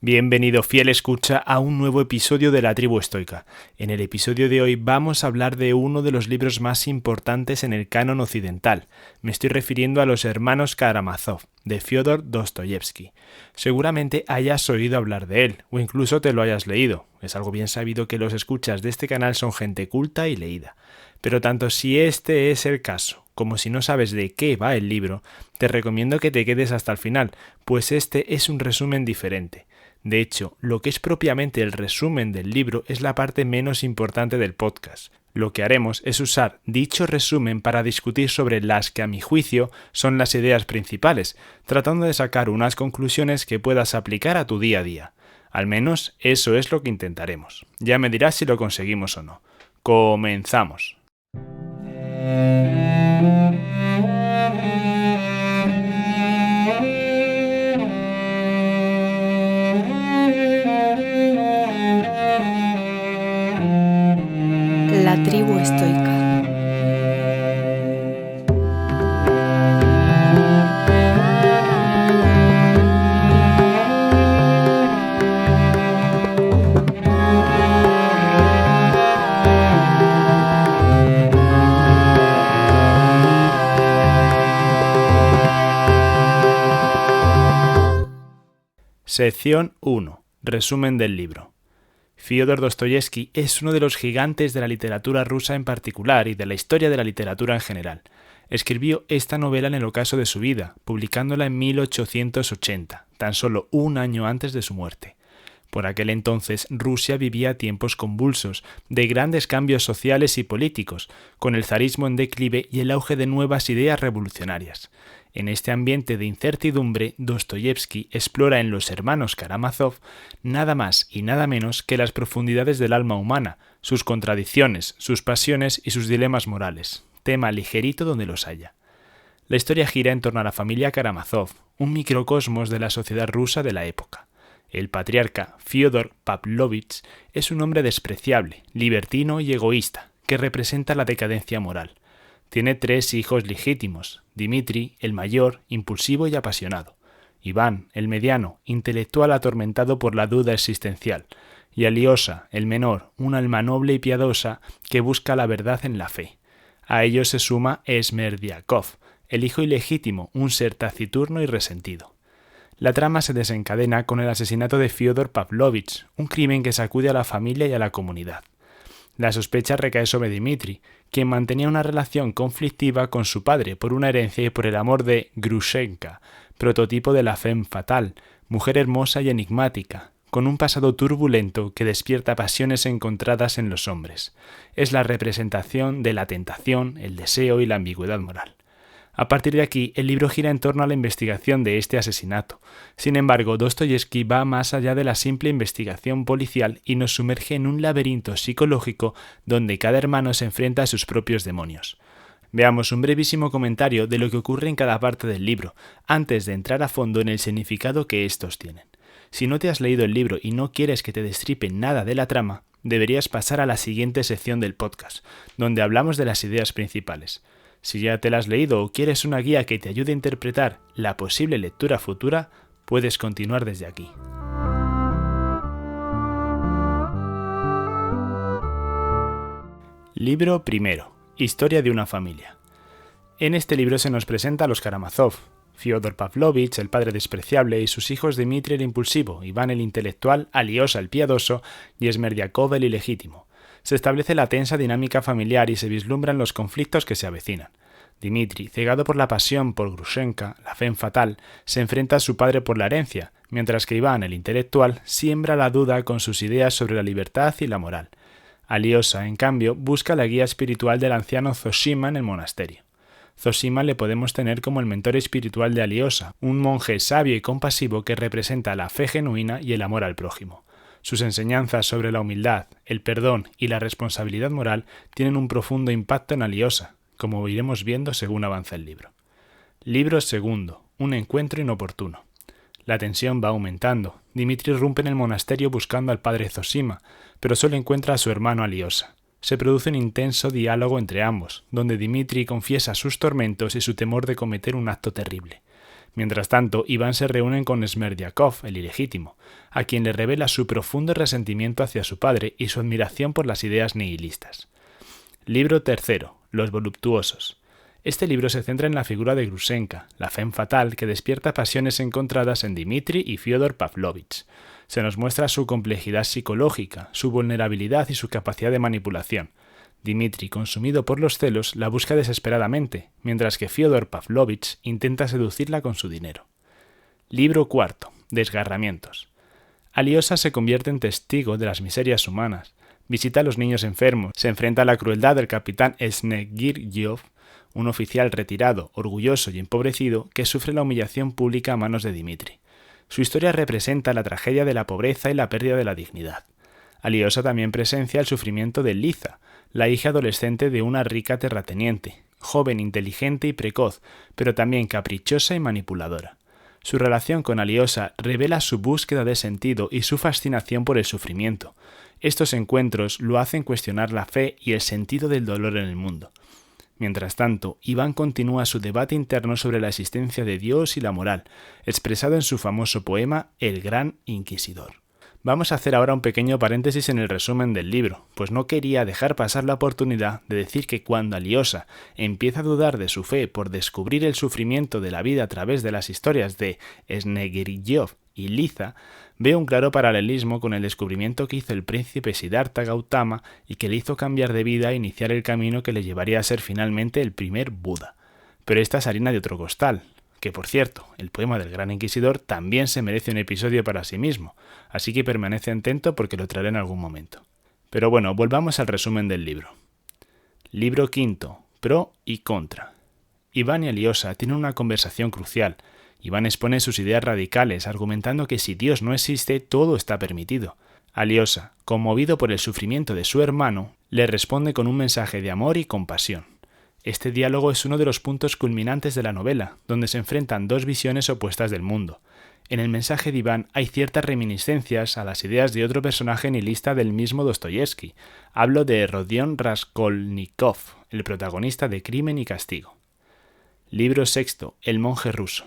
Bienvenido, fiel escucha, a un nuevo episodio de La Tribu Estoica. En el episodio de hoy vamos a hablar de uno de los libros más importantes en el canon occidental. Me estoy refiriendo a Los Hermanos Karamazov, de Fyodor Dostoyevsky. Seguramente hayas oído hablar de él, o incluso te lo hayas leído. Es algo bien sabido que los escuchas de este canal son gente culta y leída. Pero tanto si este es el caso, como si no sabes de qué va el libro, te recomiendo que te quedes hasta el final, pues este es un resumen diferente. De hecho, lo que es propiamente el resumen del libro es la parte menos importante del podcast. Lo que haremos es usar dicho resumen para discutir sobre las que a mi juicio son las ideas principales, tratando de sacar unas conclusiones que puedas aplicar a tu día a día. Al menos eso es lo que intentaremos. Ya me dirás si lo conseguimos o no. ¡Comenzamos! La Tribu Estoica. Sección 1. Resumen del libro. Fyodor Dostoyevsky es uno de los gigantes de la literatura rusa en particular y de la historia de la literatura en general. Escribió esta novela en el ocaso de su vida, publicándola en 1880, tan solo un año antes de su muerte. Por aquel entonces, Rusia vivía tiempos convulsos, de grandes cambios sociales y políticos, con el zarismo en declive y el auge de nuevas ideas revolucionarias. En este ambiente de incertidumbre, Dostoyevsky explora en Los Hermanos Karamazov nada más y nada menos que las profundidades del alma humana, sus contradicciones, sus pasiones y sus dilemas morales, tema ligerito donde los haya. La historia gira en torno a la familia Karamazov, un microcosmos de la sociedad rusa de la época. El patriarca Fyodor Pavlovich es un hombre despreciable, libertino y egoísta, que representa la decadencia moral. Tiene 3 hijos legítimos: Dmitri, el mayor, impulsivo y apasionado; Iván, el mediano, intelectual atormentado por la duda existencial; y Aliosa, el menor, un alma noble y piadosa que busca la verdad en la fe. A ellos se suma Smerdyakov, el hijo ilegítimo, un ser taciturno y resentido. La trama se desencadena con el asesinato de Fyodor Pavlovich, un crimen que sacude a la familia y a la comunidad. La sospecha recae sobre Dmitri, quien mantenía una relación conflictiva con su padre por una herencia y por el amor de Grushenka, prototipo de la femme fatale, mujer hermosa y enigmática, con un pasado turbulento que despierta pasiones encontradas en los hombres. Es la representación de la tentación, el deseo y la ambigüedad moral. A partir de aquí, el libro gira en torno a la investigación de este asesinato. Sin embargo, Dostoyevsky va más allá de la simple investigación policial y nos sumerge en un laberinto psicológico donde cada hermano se enfrenta a sus propios demonios. Veamos un brevísimo comentario de lo que ocurre en cada parte del libro, antes de entrar a fondo en el significado que estos tienen. Si no te has leído el libro y no quieres que te destripen nada de la trama, deberías pasar a la siguiente sección del podcast, donde hablamos de las ideas principales. Si ya te la has leído o quieres una guía que te ayude a interpretar la posible lectura futura, puedes continuar desde aquí. Libro primero. Historia de una familia. En este libro se nos presenta a los Karamazov: Fyodor Pavlovich, el padre despreciable, y sus hijos Dmitri el impulsivo, Iván el intelectual, Aliosa el piadoso y Smerdyakov el ilegítimo. Se establece la tensa dinámica familiar y se vislumbran los conflictos que se avecinan. Dmitri, cegado por la pasión por Grushenka, la femme fatale, se enfrenta a su padre por la herencia, mientras que Iván, el intelectual, siembra la duda con sus ideas sobre la libertad y la moral. Aliosa, en cambio, busca la guía espiritual del anciano Zoshima en el monasterio. Zoshima le podemos tener como el mentor espiritual de Aliosa, un monje sabio y compasivo que representa la fe genuina y el amor al prójimo. Sus enseñanzas sobre la humildad, el perdón y la responsabilidad moral tienen un profundo impacto en Aliosa, como iremos viendo según avanza el libro. Libro segundo. Un encuentro inoportuno. La tensión va aumentando. Dmitri irrumpe en el monasterio buscando al padre Zoshima, pero solo encuentra a su hermano Aliosa. Se produce un intenso diálogo entre ambos, donde Dmitri confiesa sus tormentos y su temor de cometer un acto terrible. Mientras tanto, Iván se reúne con Smerdyakov, el ilegítimo, a quien le revela su profundo resentimiento hacia su padre y su admiración por las ideas nihilistas. Libro tercero, Los voluptuosos. Este libro se centra en la figura de Grusenka, la femme fatal que despierta pasiones encontradas en Dmitri y Fyodor Pavlovich. Se nos muestra su complejidad psicológica, su vulnerabilidad y su capacidad de manipulación. Dmitri, consumido por los celos, la busca desesperadamente, mientras que Fyodor Pavlovich intenta seducirla con su dinero. Libro cuarto, Desgarramientos. Aliosa se convierte en testigo de las miserias humanas, visita a los niños enfermos, se enfrenta a la crueldad del capitán Snegiryov, un oficial retirado, orgulloso y empobrecido que sufre la humillación pública a manos de Dmitri. Su historia representa la tragedia de la pobreza y la pérdida de la dignidad. Aliosa también presencia el sufrimiento de Liza, la hija adolescente de una rica terrateniente, joven, inteligente y precoz, pero también caprichosa y manipuladora. Su relación con Aliosa revela su búsqueda de sentido y su fascinación por el sufrimiento. Estos encuentros lo hacen cuestionar la fe y el sentido del dolor en el mundo. Mientras tanto, Iván continúa su debate interno sobre la existencia de Dios y la moral, expresado en su famoso poema El Gran Inquisidor. Vamos a hacer ahora un pequeño paréntesis en el resumen del libro, pues no quería dejar pasar la oportunidad de decir que cuando Aliosa empieza a dudar de su fe por descubrir el sufrimiento de la vida a través de las historias de Snegiryov y Liza, ve un claro paralelismo con el descubrimiento que hizo el príncipe Siddhartha Gautama y que le hizo cambiar de vida e iniciar el camino que le llevaría a ser finalmente el primer Buda. Pero esta es harina de otro costal. Que, por cierto, el poema del Gran Inquisidor también se merece un episodio para sí mismo, así que permanece atento porque lo traeré en algún momento. Pero bueno, volvamos al resumen del libro. Libro quinto, Pro y Contra. Iván y Aliosa tienen una conversación crucial. Iván expone sus ideas radicales, argumentando que si Dios no existe, todo está permitido. Aliosa, conmovido por el sufrimiento de su hermano, le responde con un mensaje de amor y compasión. Este diálogo es uno de los puntos culminantes de la novela, donde se enfrentan dos visiones opuestas del mundo. En el mensaje de Iván hay ciertas reminiscencias a las ideas de otro personaje nihilista del mismo Dostoyevsky. Hablo de Rodion Raskolnikov, el protagonista de Crimen y Castigo. Libro sexto, El monje ruso.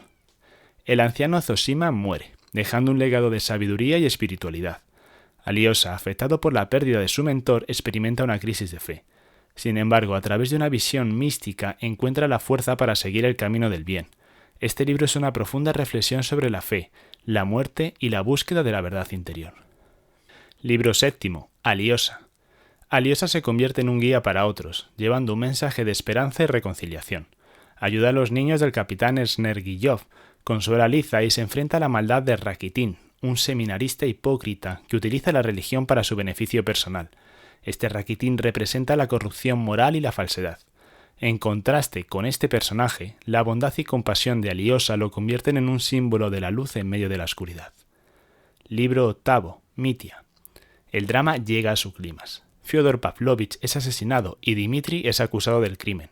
El anciano Zosima muere, dejando un legado de sabiduría y espiritualidad. Aliosa, afectado por la pérdida de su mentor, experimenta una crisis de fe. Sin embargo, a través de una visión mística encuentra la fuerza para seguir el camino del bien. Este libro es una profunda reflexión sobre la fe, la muerte y la búsqueda de la verdad interior. Libro séptimo, Aliosa. Aliosa se convierte en un guía para otros, llevando un mensaje de esperanza y reconciliación. Ayuda a los niños del capitán Snegiryov, consuela a Liza y se enfrenta a la maldad de Rakitin, un seminarista hipócrita que utiliza la religión para su beneficio personal. Este Rakitin representa la corrupción moral y la falsedad. En contraste con este personaje, la bondad y compasión de Aliosa lo convierten en un símbolo de la luz en medio de la oscuridad. Libro octavo, Mitia. El drama llega a su clímax. Fyodor Pavlovich es asesinado y Dmitri es acusado del crimen.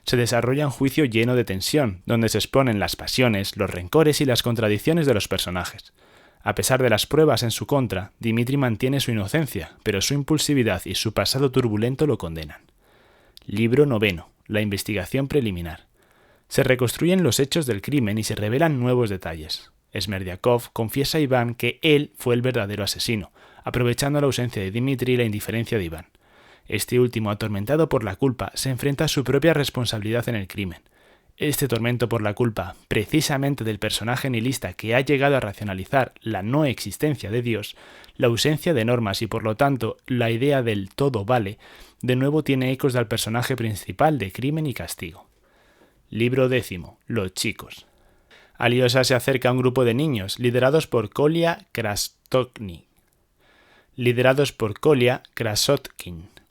Se desarrolla un juicio lleno de tensión, donde se exponen las pasiones, los rencores y las contradicciones de los personajes. A pesar de las pruebas en su contra, Dmitri mantiene su inocencia, pero su impulsividad y su pasado turbulento lo condenan. Libro noveno, La investigación preliminar. Se reconstruyen los hechos del crimen y se revelan nuevos detalles. Smerdyakov confiesa a Iván que él fue el verdadero asesino, aprovechando la ausencia de Dmitri y la indiferencia de Iván. Este último, atormentado por la culpa, se enfrenta a su propia responsabilidad en el crimen. Este tormento por la culpa, precisamente del personaje nihilista que ha llegado a racionalizar la no existencia de Dios, la ausencia de normas y por lo tanto la idea del todo vale, de nuevo tiene ecos del personaje principal de Crimen y Castigo. Libro décimo, Los chicos. Aliosa se acerca a un grupo de niños liderados por Kolya Krasotkin,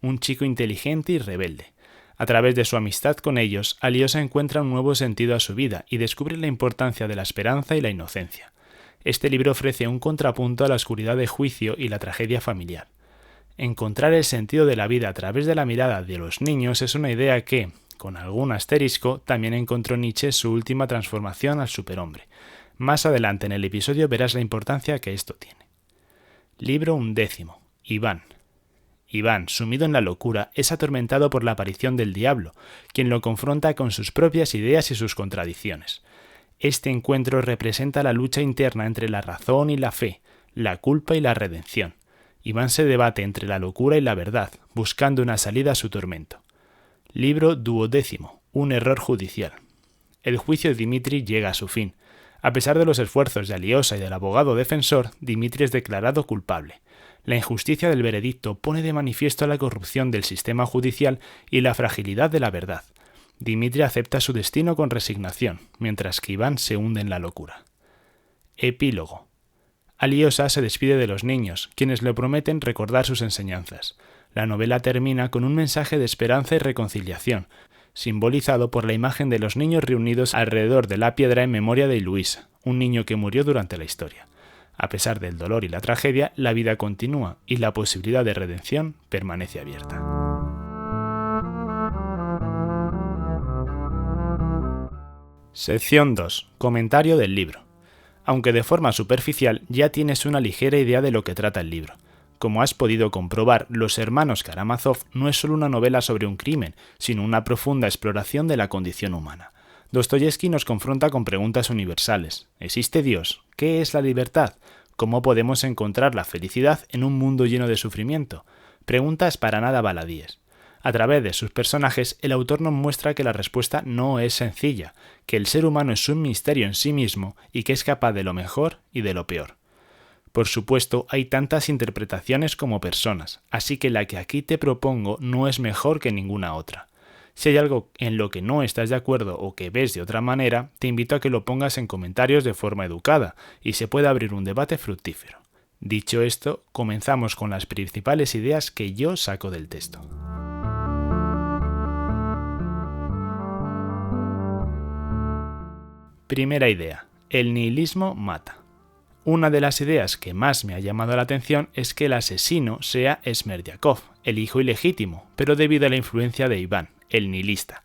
un chico inteligente y rebelde. A través de su amistad con ellos, Aliosa encuentra un nuevo sentido a su vida y descubre la importancia de la esperanza y la inocencia. Este libro ofrece un contrapunto a la oscuridad de juicio y la tragedia familiar. Encontrar el sentido de la vida a través de la mirada de los niños es una idea que, con algún asterisco, también encontró Nietzsche en su última transformación al superhombre. Más adelante en el episodio verás la importancia que esto tiene. Libro 11, Iván. Iván, sumido en la locura, es atormentado por la aparición del diablo, quien lo confronta con sus propias ideas y sus contradicciones. Este encuentro representa la lucha interna entre la razón y la fe, la culpa y la redención. Iván se debate entre la locura y la verdad, buscando una salida a su tormento. Libro 12. Un error judicial. El juicio de Dimitri llega a su fin. A pesar de los esfuerzos de Alyosha y del abogado defensor, Dimitri es declarado culpable. La injusticia del veredicto pone de manifiesto la corrupción del sistema judicial y la fragilidad de la verdad. Dimitri acepta su destino con resignación, mientras que Iván se hunde en la locura. Epílogo. Alyosha se despide de los niños, quienes le prometen recordar sus enseñanzas. La novela termina con un mensaje de esperanza y reconciliación, simbolizado por la imagen de los niños reunidos alrededor de la piedra en memoria de Luisa, un niño que murió durante la historia. A pesar del dolor y la tragedia, la vida continúa y la posibilidad de redención permanece abierta. Sección 2. Comentario del libro. Aunque de forma superficial, ya tienes una ligera idea de lo que trata el libro. Como has podido comprobar, Los hermanos Karamazov no es solo una novela sobre un crimen, sino una profunda exploración de la condición humana. Dostoyevski nos confronta con preguntas universales. ¿Existe Dios? ¿Qué es la libertad? ¿Cómo podemos encontrar la felicidad en un mundo lleno de sufrimiento? Preguntas para nada baladíes. A través de sus personajes, el autor nos muestra que la respuesta no es sencilla, que el ser humano es un misterio en sí mismo y que es capaz de lo mejor y de lo peor. Por supuesto, hay tantas interpretaciones como personas, así que la que aquí te propongo no es mejor que ninguna otra. Si hay algo en lo que no estás de acuerdo o que ves de otra manera, te invito a que lo pongas en comentarios de forma educada y se pueda abrir un debate fructífero. Dicho esto, comenzamos con las principales ideas que yo saco del texto. Primera idea. El nihilismo mata. Una de las ideas que más me ha llamado la atención es que el asesino sea Smerdyakov, el hijo ilegítimo, pero debido a la influencia de Iván, el nihilista.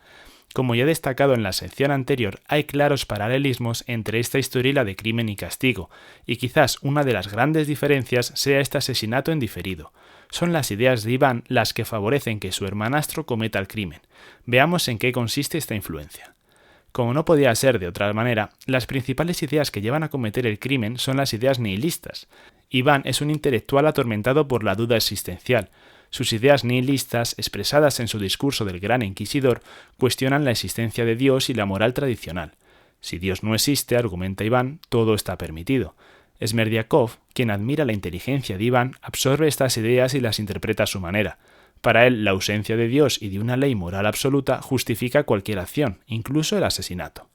Como ya he destacado en la sección anterior, hay claros paralelismos entre esta historia y la de Crimen y Castigo, y quizás una de las grandes diferencias sea este asesinato en diferido. Son las ideas de Iván las que favorecen que su hermanastro cometa el crimen. Veamos en qué consiste esta influencia. Como no podía ser de otra manera, las principales ideas que llevan a cometer el crimen son las ideas nihilistas. Iván es un intelectual atormentado por la duda existencial. Sus ideas nihilistas, expresadas en su discurso del Gran Inquisidor, cuestionan la existencia de Dios y la moral tradicional. Si Dios no existe, argumenta Iván, todo está permitido. Smerdyakov, quien admira la inteligencia de Iván, absorbe estas ideas y las interpreta a su manera. Para él, la ausencia de Dios y de una ley moral absoluta justifica cualquier acción, incluso el asesinato.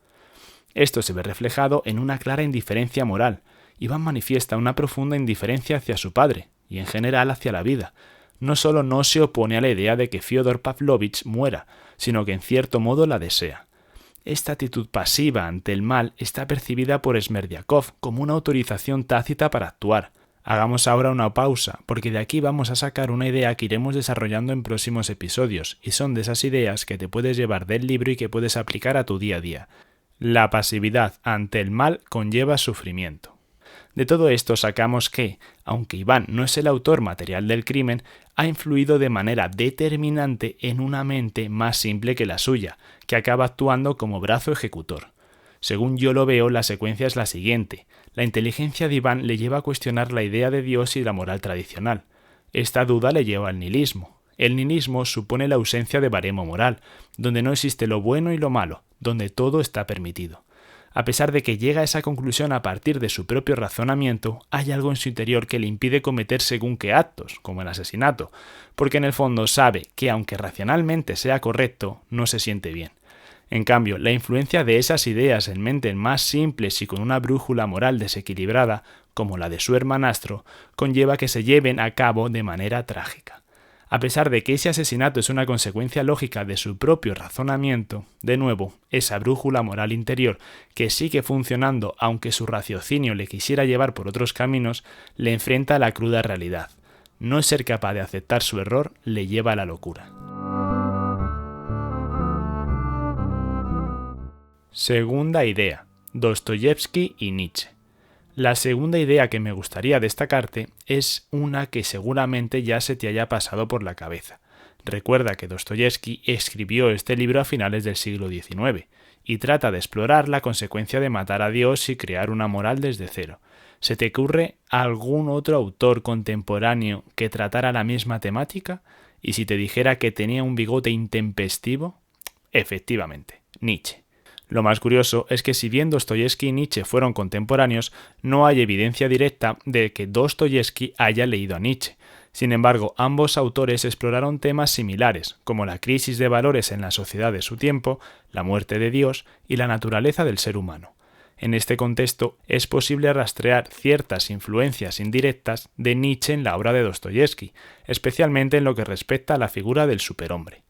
Esto se ve reflejado en una clara indiferencia moral. Iván manifiesta una profunda indiferencia hacia su padre, y en general hacia la vida. No solo no se opone a la idea de que Fyodor Pavlovich muera, sino que en cierto modo la desea. Esta actitud pasiva ante el mal está percibida por Smerdyakov como una autorización tácita para actuar. Hagamos ahora una pausa, porque de aquí vamos a sacar una idea que iremos desarrollando en próximos episodios, y son de esas ideas que te puedes llevar del libro y que puedes aplicar a tu día a día. La pasividad ante el mal conlleva sufrimiento. De todo esto sacamos que, aunque Iván no es el autor material del crimen, ha influido de manera determinante en una mente más simple que la suya, que acaba actuando como brazo ejecutor. Según yo lo veo, la secuencia es la siguiente. La inteligencia de Iván le lleva a cuestionar la idea de Dios y la moral tradicional. Esta duda le lleva al nihilismo. El nihilismo supone la ausencia de baremo moral, donde no existe lo bueno y lo malo, donde todo está permitido. A pesar de que llega a esa conclusión a partir de su propio razonamiento, hay algo en su interior que le impide cometer según qué actos, como el asesinato, porque en el fondo sabe que aunque racionalmente sea correcto, no se siente bien. En cambio, la influencia de esas ideas en mentes más simples y con una brújula moral desequilibrada, como la de su hermanastro, conlleva que se lleven a cabo de manera trágica. A pesar de que ese asesinato es una consecuencia lógica de su propio razonamiento, de nuevo, esa brújula moral interior, que sigue funcionando aunque su raciocinio le quisiera llevar por otros caminos, le enfrenta a la cruda realidad. No ser capaz de aceptar su error le lleva a la locura. Segunda idea. Dostoyevski y Nietzsche. La segunda idea que me gustaría destacarte es una que seguramente ya se te haya pasado por la cabeza. Recuerda que Dostoyevski escribió este libro a finales del siglo XIX, y trata de explorar la consecuencia de matar a Dios y crear una moral desde cero. ¿Se te ocurre algún otro autor contemporáneo que tratara la misma temática? ¿Y si te dijera que tenía un bigote intempestivo? Efectivamente, Nietzsche. Lo más curioso es que si bien Dostoyevski y Nietzsche fueron contemporáneos, no hay evidencia directa de que Dostoyevski haya leído a Nietzsche. Sin embargo, ambos autores exploraron temas similares, como la crisis de valores en la sociedad de su tiempo, la muerte de Dios y la naturaleza del ser humano. En este contexto, es posible rastrear ciertas influencias indirectas de Nietzsche en la obra de Dostoyevski, especialmente en lo que respecta a la figura del superhombre.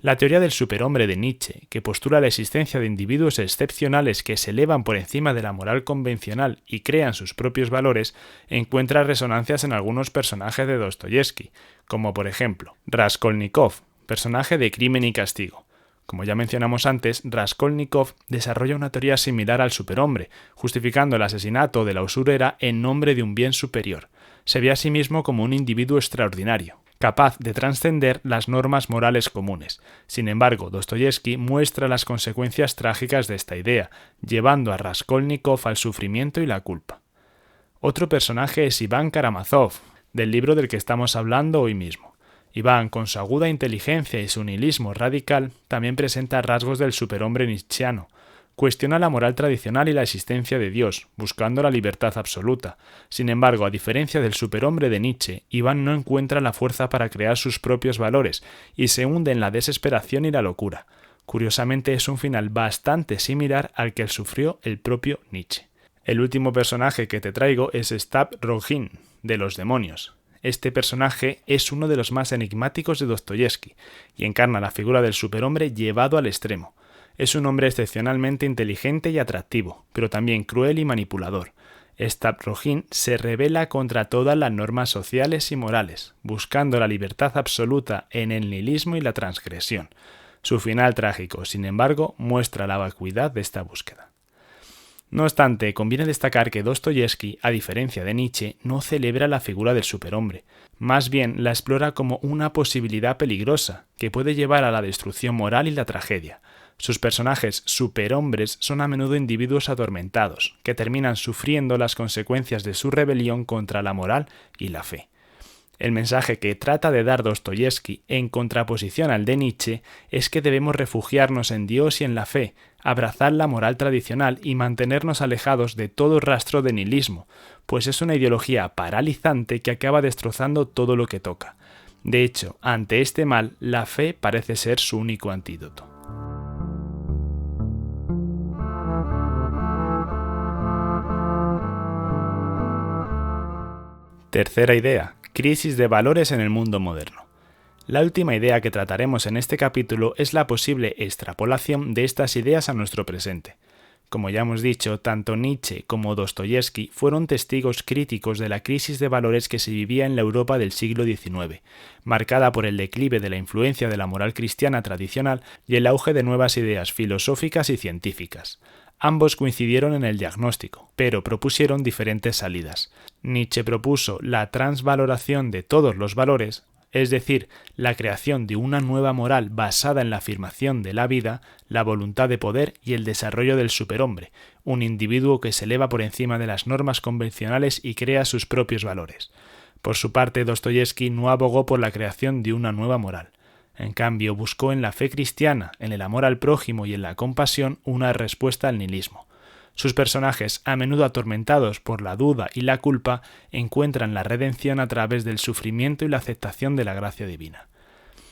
La teoría del superhombre de Nietzsche, que postula la existencia de individuos excepcionales que se elevan por encima de la moral convencional y crean sus propios valores, encuentra resonancias en algunos personajes de Dostoyevski, como por ejemplo Raskolnikov, personaje de Crimen y Castigo. Como ya mencionamos antes, Raskolnikov desarrolla una teoría similar al superhombre, justificando el asesinato de la usurera en nombre de un bien superior. Se ve a sí mismo como un individuo extraordinario, capaz de trascender las normas morales comunes. Sin embargo, Dostoyevski muestra las consecuencias trágicas de esta idea, llevando a Raskolnikov al sufrimiento y la culpa. Otro personaje es Iván Karamazov, del libro del que estamos hablando hoy mismo. Iván, con su aguda inteligencia y su nihilismo radical, también presenta rasgos del superhombre nietzscheano. Cuestiona la moral tradicional y la existencia de Dios, buscando la libertad absoluta. Sin embargo, a diferencia del superhombre de Nietzsche, Iván no encuentra la fuerza para crear sus propios valores y se hunde en la desesperación y la locura. Curiosamente, es un final bastante similar al que sufrió el propio Nietzsche. El último personaje que te traigo es Stavrogin, de Los demonios. Este personaje es uno de los más enigmáticos de Dostoyevski y encarna la figura del superhombre llevado al extremo. Es un hombre excepcionalmente inteligente y atractivo, pero también cruel y manipulador. Stavrogin se rebela contra todas las normas sociales y morales, buscando la libertad absoluta en el nihilismo y la transgresión. Su final trágico, sin embargo, muestra la vacuidad de esta búsqueda. No obstante, conviene destacar que Dostoyevski, a diferencia de Nietzsche, no celebra la figura del superhombre. Más bien la explora como una posibilidad peligrosa, que puede llevar a la destrucción moral y la tragedia. Sus personajes superhombres son a menudo individuos atormentados, que terminan sufriendo las consecuencias de su rebelión contra la moral y la fe. El mensaje que trata de dar Dostoyevski, en contraposición al de Nietzsche, es que debemos refugiarnos en Dios y en la fe, abrazar la moral tradicional y mantenernos alejados de todo rastro de nihilismo, pues es una ideología paralizante que acaba destrozando todo lo que toca. De hecho, ante este mal, la fe parece ser su único antídoto. Tercera idea: crisis de valores en el mundo moderno. La última idea que trataremos en este capítulo es la posible extrapolación de estas ideas a nuestro presente. Como ya hemos dicho, tanto Nietzsche como Dostoyevski fueron testigos críticos de la crisis de valores que se vivía en la Europa del siglo XIX, marcada por el declive de la influencia de la moral cristiana tradicional y el auge de nuevas ideas filosóficas y científicas. Ambos coincidieron en el diagnóstico, pero propusieron diferentes salidas. Nietzsche propuso la transvaloración de todos los valores, es decir, la creación de una nueva moral basada en la afirmación de la vida, la voluntad de poder y el desarrollo del superhombre, un individuo que se eleva por encima de las normas convencionales y crea sus propios valores. Por su parte, Dostoyevski no abogó por la creación de una nueva moral. En cambio, buscó en la fe cristiana, en el amor al prójimo y en la compasión una respuesta al nihilismo. Sus personajes, a menudo atormentados por la duda y la culpa, encuentran la redención a través del sufrimiento y la aceptación de la gracia divina.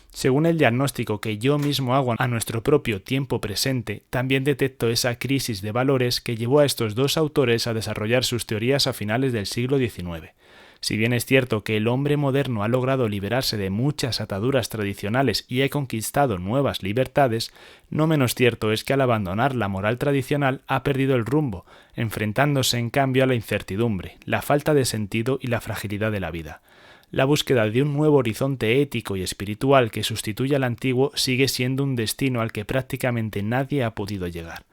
Según el diagnóstico que yo mismo hago a nuestro propio tiempo presente, también detecto esa crisis de valores que llevó a estos dos autores a desarrollar sus teorías a finales del siglo XIX. Si bien es cierto que el hombre moderno ha logrado liberarse de muchas ataduras tradicionales y ha conquistado nuevas libertades, no menos cierto es que al abandonar la moral tradicional ha perdido el rumbo, enfrentándose en cambio a la incertidumbre, la falta de sentido y la fragilidad de la vida. La búsqueda de un nuevo horizonte ético y espiritual que sustituya al antiguo sigue siendo un destino al que prácticamente nadie ha podido llegar.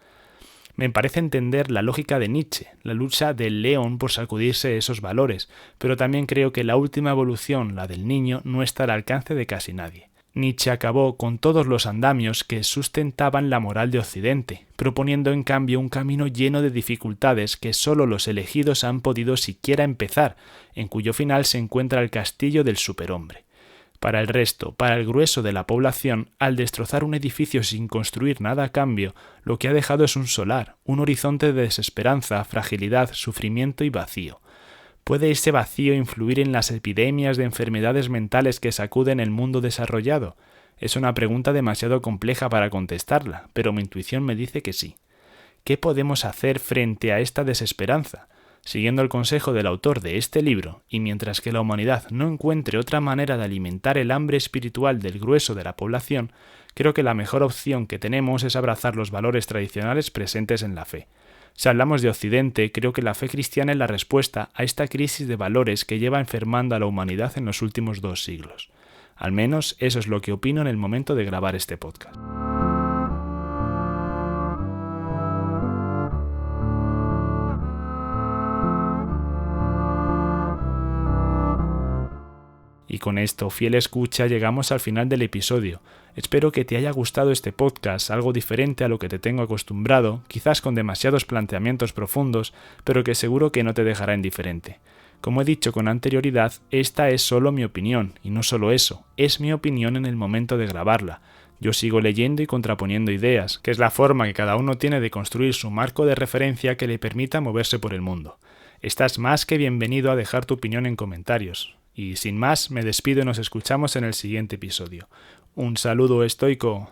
Me parece entender la lógica de Nietzsche, la lucha del león por sacudirse esos valores, pero también creo que la última evolución, la del niño, no está al alcance de casi nadie. Nietzsche acabó con todos los andamios que sustentaban la moral de Occidente, proponiendo en cambio un camino lleno de dificultades que solo los elegidos han podido siquiera empezar, en cuyo final se encuentra el castillo del superhombre. Para el resto, para el grueso de la población, al destrozar un edificio sin construir nada a cambio, lo que ha dejado es un solar, un horizonte de desesperanza, fragilidad, sufrimiento y vacío. ¿Puede ese vacío influir en las epidemias de enfermedades mentales que sacuden el mundo desarrollado? Es una pregunta demasiado compleja para contestarla, pero mi intuición me dice que sí. ¿Qué podemos hacer frente a esta desesperanza? Siguiendo el consejo del autor de este libro, y mientras que la humanidad no encuentre otra manera de alimentar el hambre espiritual del grueso de la población, creo que la mejor opción que tenemos es abrazar los valores tradicionales presentes en la fe. Si hablamos de Occidente, creo que la fe cristiana es la respuesta a esta crisis de valores que lleva enfermando a la humanidad en los últimos 2 siglos. Al menos eso es lo que opino en el momento de grabar este podcast. Y con esto, fiel escucha, llegamos al final del episodio. Espero que te haya gustado este podcast, algo diferente a lo que te tengo acostumbrado, quizás con demasiados planteamientos profundos, pero que seguro que no te dejará indiferente. Como he dicho con anterioridad, esta es solo mi opinión, y no solo eso, es mi opinión en el momento de grabarla. Yo sigo leyendo y contraponiendo ideas, que es la forma que cada uno tiene de construir su marco de referencia que le permita moverse por el mundo. Estás más que bienvenido a dejar tu opinión en comentarios. Y sin más, me despido y nos escuchamos en el siguiente episodio. Un saludo estoico.